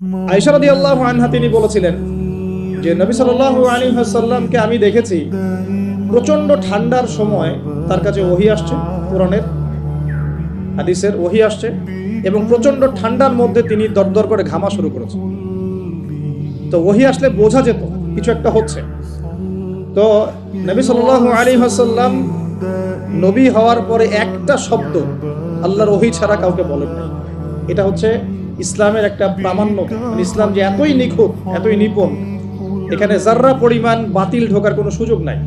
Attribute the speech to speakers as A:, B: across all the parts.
A: আয়েশা রাদিয়াল্লাহু আনহা তিনি বলেছিলেন যে নবী সাল্লাল্লাহু আলাইহি ওয়াসাল্লামকে আমি দেখেছি প্রচন্ড ঠান্ডার সময় তার কাছে ওহী আসছে, কোরআনের হাদিসের ওহী আসছে, এবং প্রচন্ড ঠান্ডার মধ্যে তিনি দরদর করে ঘামা শুরু করেছেন। তো ওহী আসলে বোঝা যেত কিছু একটা হচ্ছে। তো নবী সাল্লাল্লাহু আলাইহি ওয়াসাল্লাম নবী হওয়ার পরে একটা শব্দ আল্লাহর ওহী ছাড়া কাউকে বলেন নাই। এটা হচ্ছে ইসলামের একটা প্রামাণ্য। ইসলাম যে এতই নিখুঁত, এতই নিপুণ, এখানে যাররা পরিমাণ বাতিল ঢোকার কোনো সুযোগ নাই।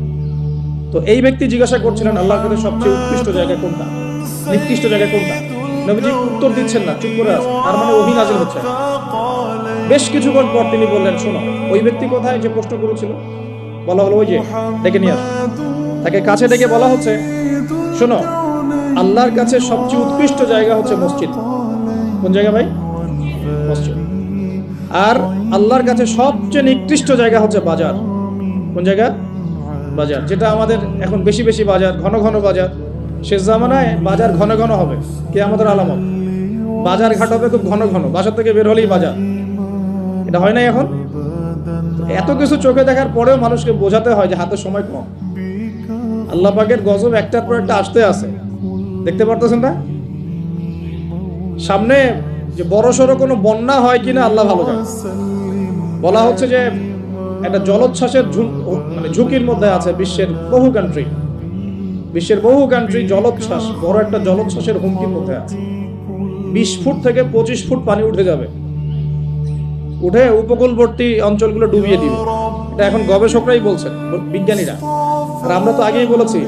A: তো এই ব্যক্তি জিজ্ঞাসা করছিলেন আল্লাহর কাছে সবচেয়ে উৎকৃষ্ট জায়গা কোনটা, নিকৃষ্ট জায়গা কোনটা। নবীজি উত্তর দিচ্ছেন না, চুপ করে আছেন। তার মানে ওহী নাযিল হচ্ছে। বেশ কিছুক্ষণ পর তিনি বললেন, শোনো, ওই ব্যক্তি কোথায় যে প্রশ্ন করেছিল? বলা হলো ওই যে, ডেকে নিয়ে আস। তাকে কাছে ডেকে বলা হচ্ছে, শোনো, আল্লাহর কাছে সবচেয়ে উৎকৃষ্ট জায়গা হচ্ছে মসজিদ। কোন জায়গা ভাই? মসজিদ। আর আল্লাহর কাছে সবচেয়ে নিকৃষ্ট জায়গা হচ্ছে বাজার। কোন জায়গা? বাজার। যেটা আমাদের এখন বেশি বেশি বাজার, ঘন ঘন বাজার। শেষ জামানায় বাজার ঘন ঘন হবে, কিয়ামতের আলামত। বাজার ঘাট হবে খুব ঘন ঘন, বাসা থেকে বের হলেই বাজার। এটা হয় নাই এখন? এত কিছু চোখে দেখার পরেও মানুষকে বোঝাতে হয় যে হাতে সময় কম। আল্লাহ পাকের গজব একটার পর একটা আসতে আছে, দেখতে পারতেছেন না? সামনে যে বড় সড়ো কোনো বন্যা হয় কিনা আল্লাহ ভালো জানে। বলা হচ্ছে যে একটা জলোচ্ছ্বাসের ঝুঁকির মধ্যে আছে বিশ্বের বহু কান্ট্রি জলোচ্ছ্বাস, বড় একটা জলোচ্ছ্বাসের হুমকির মধ্যে আছে। 20 ফুট থেকে 25 ফুট পানি উঠে যাবে, উঠে উপকূলবর্তী অঞ্চলগুলো ডুবিয়ে দিবে। এটা এখন গবেষকরাই বলছেন, বিজ্ঞানীরা। আর আমরা তো আগেই বলেছি,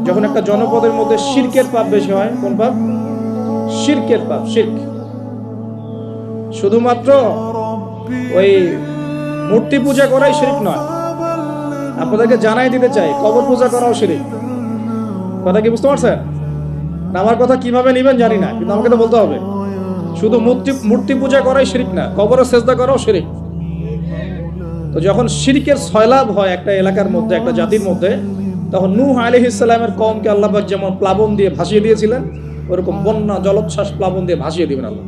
A: যখন একটা জনপদের মধ্যে শিরকের পাপ বেশি হয়, কোন পাপ? শিরকের পাপ। শিরক শুধুমাত্র ওই মূর্তি পূজা করাই শিরক নয়। আপনাদেরকে জানাই দিতে চাই, কবর পূজা করাও শিরক। কথা কি বুঝতে পারছেন? আমার কথা কিভাবে নেবেন জানি না, কিন্তু আমাকে তো বলতে হবে। শুধু মূর্তি পূজা করাই শিরক না, কবরে সেজদা করাও শিরক। তো যখন শিরকের সয়লাব হয় একটা এলাকার মধ্যে, একটা জাতির মধ্যে, তখন নূহ আলাইহিস সালামের কওমকে আল্লাহ পাক যেমন প্লাবন দিয়ে ভাসিয়ে দিয়েছিলেন, ওরকম বন্যা, জলোচ্ছ্বাস, প্লাবন দিয়ে ভাসিয়ে দিবেন আল্লাহ।